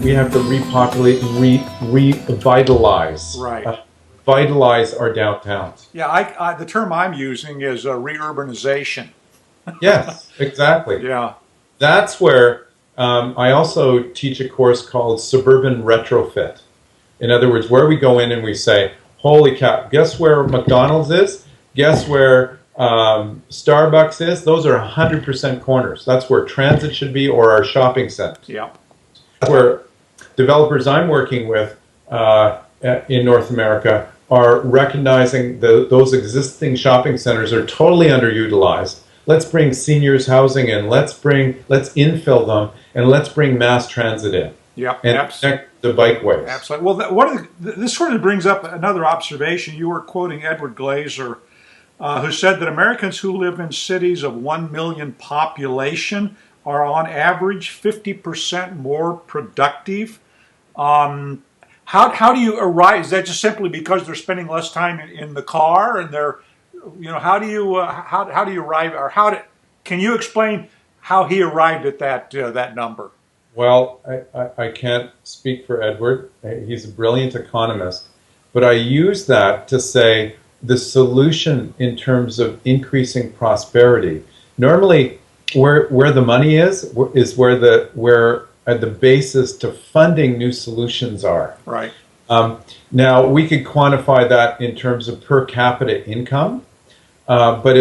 we have to repopulate and revitalize. Right. Vitalize our downtowns. Yeah, the term I'm using is reurbanization. Yes, exactly. Yeah. That's where I also teach a course called Suburban Retrofit. In other words, where we go in and we say, holy cow, guess where McDonald's is? Guess where Starbucks is? Those are 100% corners. That's where transit should be, or our shopping centers. Yeah. Where developers I'm working with in North America are recognizing those existing shopping centers are totally underutilized. Let's bring seniors housing in. Let's infill them, and let's bring mass transit in. Yeah, and connect the bikeways. Absolutely. Well, this sort of brings up another observation. You were quoting Edward Glaser, who said that Americans who live in cities of 1 million population are on average 50% more productive. How do you arrive? Is that just simply because they're spending less time in the car, and they're, how do you arrive, or can you explain how he arrived at that number? Well, I can't speak for Edward. He's a brilliant economist, but I use that to say the solution in terms of increasing prosperity. Normally, where the money is where the basis to funding new solutions are. Right. Now, we could quantify that in terms of per capita income, but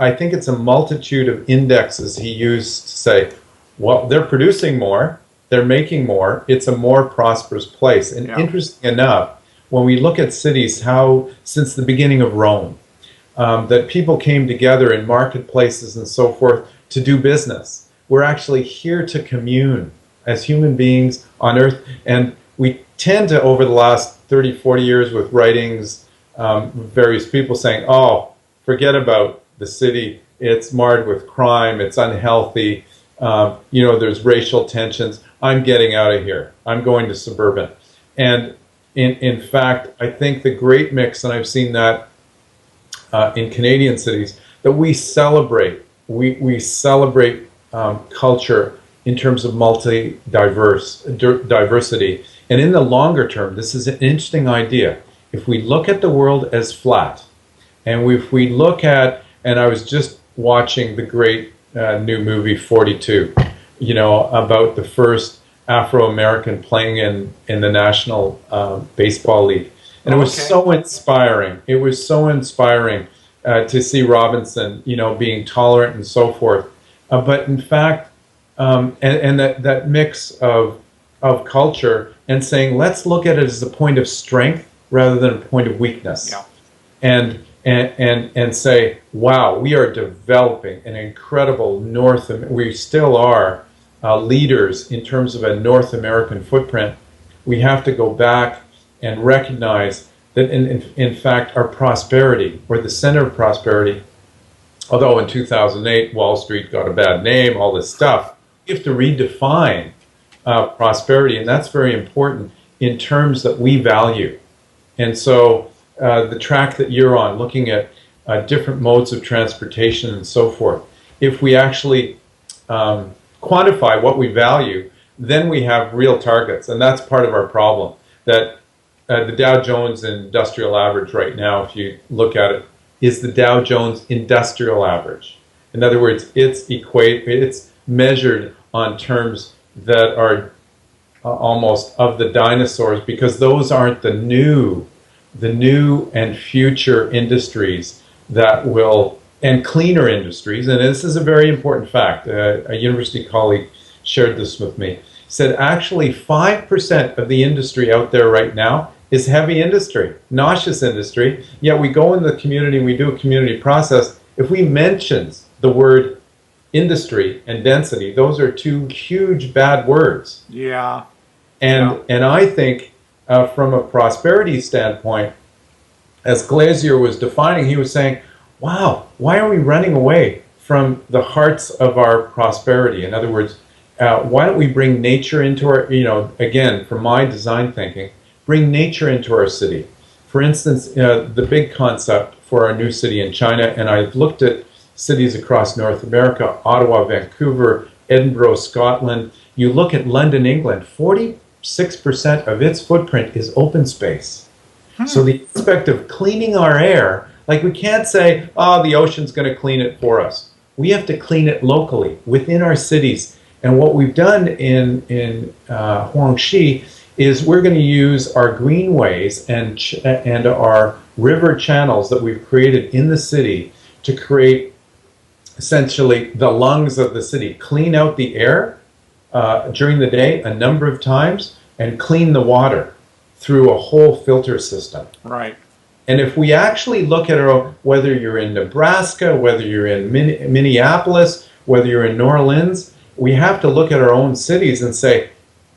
I think it's a multitude of indexes he used to say, well, they're producing more, they're making more, it's a more prosperous place. And interesting enough, when we look at cities, how since the beginning of Rome, that people came together in marketplaces and so forth to do business. We're actually here to commune as human beings on Earth. And we tend to, over the last 30, 40 years with writings, various people saying, oh, forget about the city, it's marred with crime, it's unhealthy, there's racial tensions, I'm getting out of here, I'm going to suburban. And in fact, I think the great mix, and I've seen that in Canadian cities, that we celebrate culture in terms of diversity. And in the longer term, this is an interesting idea. If we look at the world as flat, and if we look at, and I was just watching the great new movie 42, about the first Afro-American playing in the National Baseball League. And it was so inspiring. It was so inspiring to see Robinson, being tolerant and so forth. But in fact, and that mix of culture and saying, let's look at it as a point of strength rather than a point of weakness. Yeah. And say, wow, we are developing an incredible we still are leaders in terms of a North American footprint. We have to go back and recognize that in fact our prosperity, or the center of prosperity, although in 2008 Wall Street got a bad name, all this stuff, we have to redefine prosperity, and that's very important in terms that we value. And so the track that you're on, looking at different modes of transportation and so forth, if we actually quantify what we value, then we have real targets, and that's part of our problem. That the Dow Jones Industrial Average right now, if you look at it, is the Dow Jones Industrial Average. In other words, it's measured on terms that are almost of the dinosaurs, because those aren't the new and future industries that will, and cleaner industries. And this is a very important fact. A university colleague shared this with me. He said actually 5% of the industry out there right now is heavy industry, nauseous industry. Yet we go in the community, we do a community process. If we mention the word industry and density, those are two huge bad words. Yeah. And I think from a prosperity standpoint, as Glazier was defining, he was saying, wow, why are we running away from the hearts of our prosperity? In other words, why don't we bring nature into our, again, from my design thinking, bring nature into our city. For instance, the big concept for our new city in China, and I've looked at cities across North America, Ottawa, Vancouver, Edinburgh, Scotland. You look at London, England, 40 96% of its footprint is open space. So the aspect of cleaning our air, like we can't say, oh, the ocean's going to clean it for us. We have to clean it locally within our cities. And what we've done in Huangshi is we're going to use our greenways and our river channels that we've created in the city to create essentially the lungs of the city, clean out the air during the day a number of times, and clean the water through a whole filter system. Right. And if we actually look at whether you're in Nebraska, whether you're in Minneapolis, whether you're in New Orleans, we have to look at our own cities and say,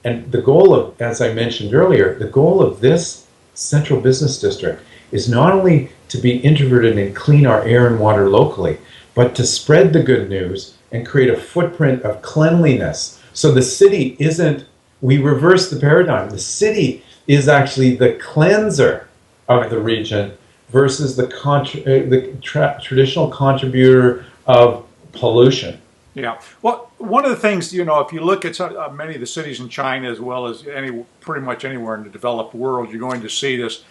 and the goal of, as I mentioned earlier, the goal of this central business district is not only to be introverted and clean our air and water locally, but to spread the good news and create a footprint of cleanliness. So the city isn't, we reverse the paradigm. The city is actually the cleanser of the region versus the traditional contributor of pollution. Yeah. Well, one of the things, you know, if you look at many of the cities in China, as well as pretty much anywhere in the developed world, you're going to see this,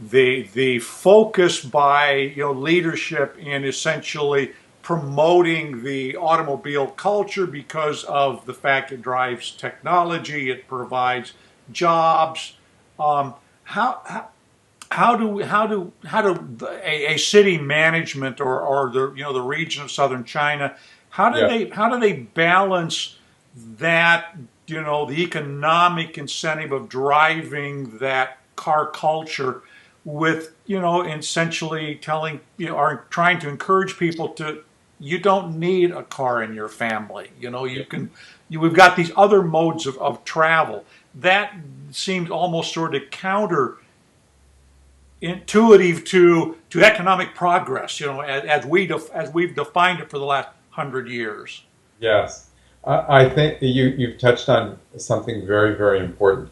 the focus by, leadership in essentially promoting the automobile culture because of the fact it drives technology, it provides jobs. How do a city management or the region of southern China, how do they balance that, the economic incentive of driving that car culture with, essentially telling, or trying to encourage people to, you don't need a car in your family. We've got these other modes of travel. That seems almost sort of counterintuitive to economic progress, as we've defined it for the last 100 years. Yes. I think you've touched on something very, very important.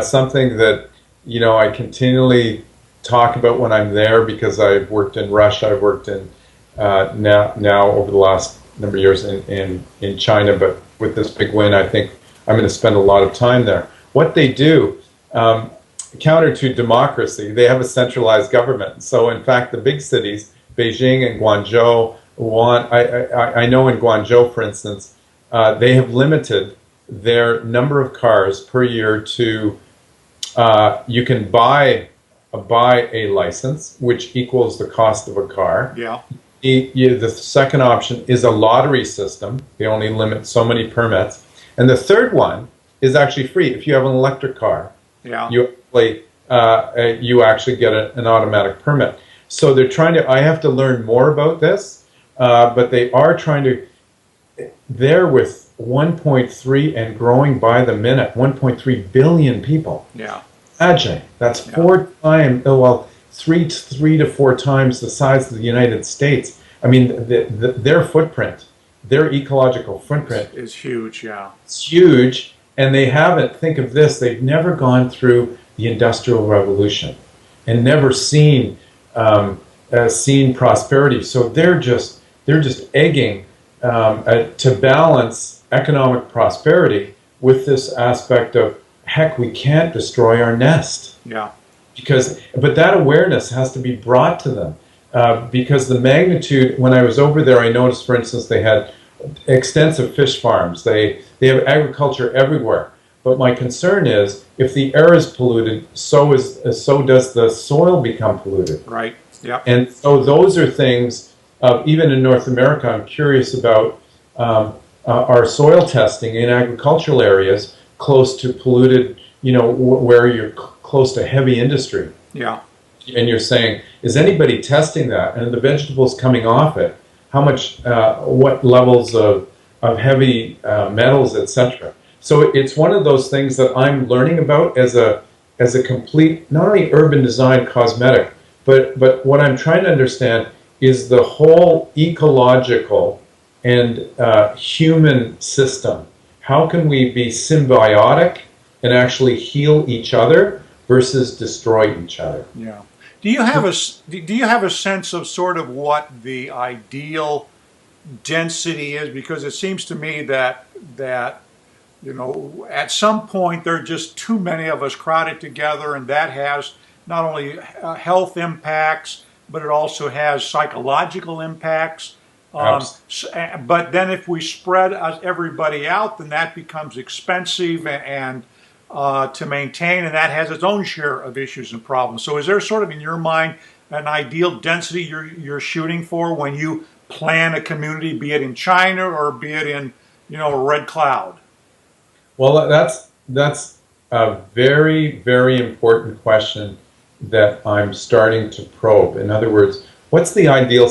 Something that, I continually talk about when I'm there, because I've worked in Russia, I've worked in now over the last number of years in China, but with this big win, I think I'm going to spend a lot of time there. What they do, counter to democracy, they have a centralized government. So in fact, the big cities, Beijing and Guangzhou, I know in Guangzhou, for instance, they have limited their number of cars per year to, you can buy a license, which equals the cost of a car. Yeah. The second option is a lottery system. They only limit so many permits. And the third one is actually free. If you have an electric car, yeah, you actually get an automatic permit. So they're trying to, I have to learn more about this, but they are trying to, they're with 1.3 and growing by the minute, 1.3 billion people. Yeah. Imagine, that's 4 times, three to four times the size of the United States. I mean, their footprint, their ecological footprint is huge, yeah. It's huge, and they haven't, think of this, they've never gone through the Industrial Revolution and never seen prosperity. So they're just egging to balance economic prosperity with this aspect of, heck, we can't destroy our nest. Yeah. But that awareness has to be brought to them, because the magnitude, when I was over there, I noticed, for instance, they had extensive fish farms. They have agriculture everywhere. But my concern is, if the air is polluted, so does the soil become polluted. Right. Yeah. And so those are things, even in North America, I'm curious about our soil testing in agricultural areas close to polluted, where you're close to heavy industry. Yeah. And you're saying, is anybody testing that? And the vegetables coming off it, how much, what levels of heavy metals, etc. So it's one of those things that I'm learning about as a complete, not only urban design cosmetic, but what I'm trying to understand is the whole ecological and human system. How can we be symbiotic and actually heal each other versus destroy each other? Yeah. Do you have a sense of sort of what the ideal density is? Because it seems to me that You know, at some point there are just too many of us crowded together, and that has not only health impacts, but it also has psychological impacts. But then if we spread everybody out, then that becomes expensive and to maintain, and that has its own share of issues and problems. So is there sort of in your mind an ideal density you're shooting for when you plan a community, be it in China or be it in, you know, Red Cloud? Well, that's a very, very important question that I'm starting to probe. In other words, what's the ideal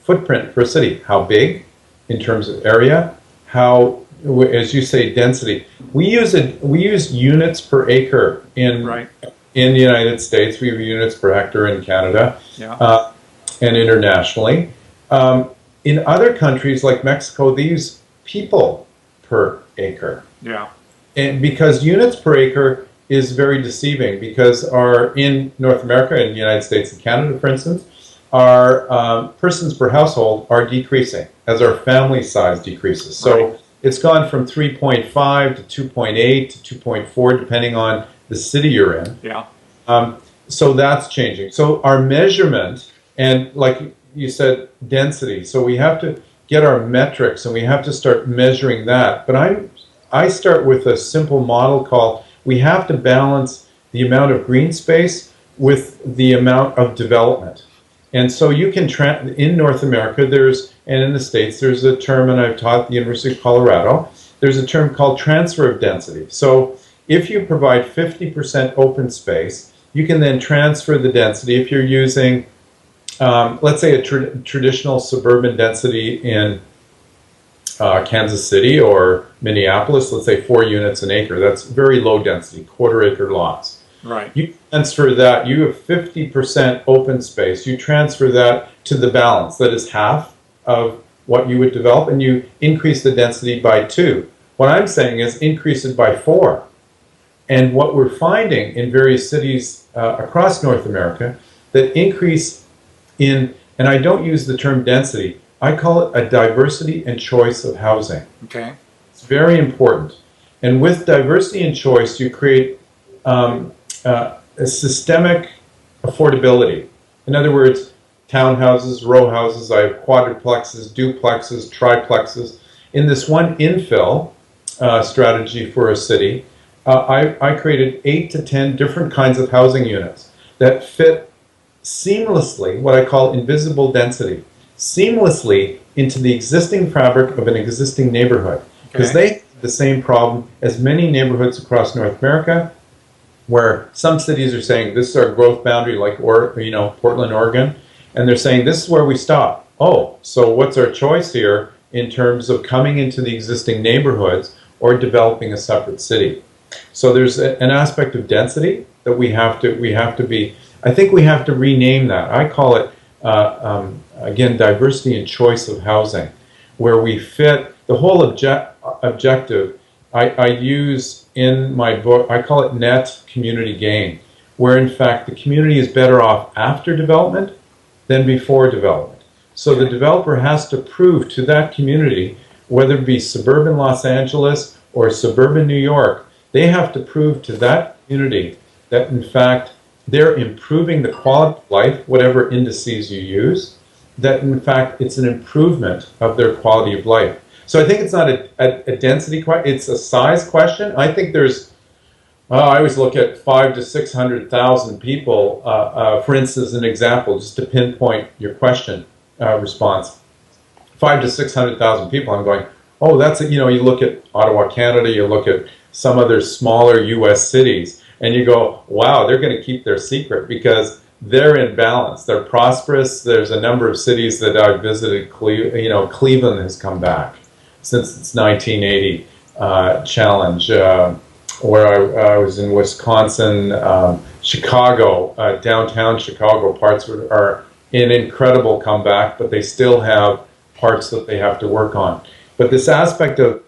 footprint for a city? How big in terms of area? How, as you say, density? We use units per acre in the United States. We have units per hectare in Canada, and internationally. In other countries like Mexico, they use people per acre. Yeah. And because units per acre is very deceiving, because in North America, in the United States and Canada, for instance, our persons per household are decreasing as our family size decreases. So it's gone from 3.5 to 2.8 to 2.4, depending on the city you're in. Yeah. So that's changing. So our measurement, and like you said, density. So we have to get our metrics and we have to start measuring that. But I start with a simple model called, we have to balance the amount of green space with the amount of development. And so you can, in North America, and in the States, there's a term, and I've taught at the University of Colorado, there's a term called transfer of density. So if you provide 50% open space, you can then transfer the density. If you're using, let's say, a traditional suburban density in Kansas City or Minneapolis, let's say 4 units an acre, that's very low density, quarter-acre lots. Right. You transfer that, you have 50% open space, you transfer that to the balance, that is half of what you would develop, and you increase the density by 2. What I'm saying is increase it by 4. And what we're finding in various cities across North America, that increase in, and I don't use the term density, I call it a diversity and choice of housing. Okay. It's very important. And with diversity and choice, you create a systemic affordability. In other words, townhouses, row houses, I have quadruplexes, duplexes, triplexes. In this one infill strategy for a city, I created 8 to 10 different kinds of housing units that fit seamlessly, what I call invisible density, seamlessly into the existing fabric of an existing neighborhood. Because they have the same problem as many neighborhoods across North America, where some cities are saying this is our growth boundary, like Portland, Oregon, and they're saying this is where we stop. Oh, so what's our choice here in terms of coming into the existing neighborhoods or developing a separate city? So there's an aspect of density that we have to be. I think we have to rename that. I call it again, diversity and choice of housing, where we fit the whole objective. I use in my book, I call it net community gain, where in fact the community is better off after development than before development. So the developer has to prove to that community, whether it be suburban Los Angeles or suburban New York, they have to prove to that community that in fact they're improving the quality of life, whatever indices you use, that in fact it's an improvement of their quality of life. So I think it's not a density question, it's a size question. I think there's, I always look at 500,000 to 600,000 people, for instance, an example, just to pinpoint your question response. 500,000 to 600,000 people, I'm going, oh, that's it. You look at Ottawa, Canada, you look at some other smaller US cities, and you go, wow, they're going to keep their secret because they're in balance. They're prosperous. There's a number of cities that I've visited. Cleveland has come back since its 1980 challenge, where I was in Wisconsin, Chicago, downtown Chicago, parts are an incredible comeback, but they still have parts that they have to work on. But this aspect of,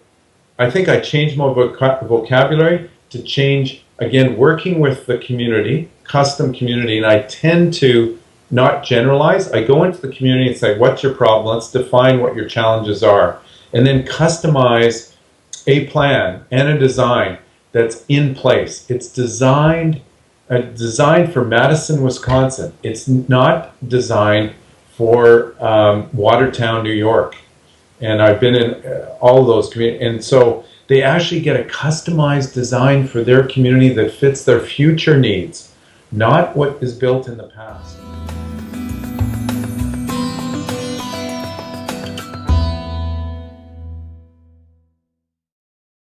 I think I changed my vocabulary to change, again, working with the community, custom community, and I tend to not generalize. I go into the community and say, what's your problem? Let's define what your challenges are. and then customize a plan and a design that's in place. It's designed for Madison, Wisconsin. It's not designed for Watertown, New York. And I've been in all of those communities. And so they actually get a customized design for their community that fits their future needs, not what is built in the past.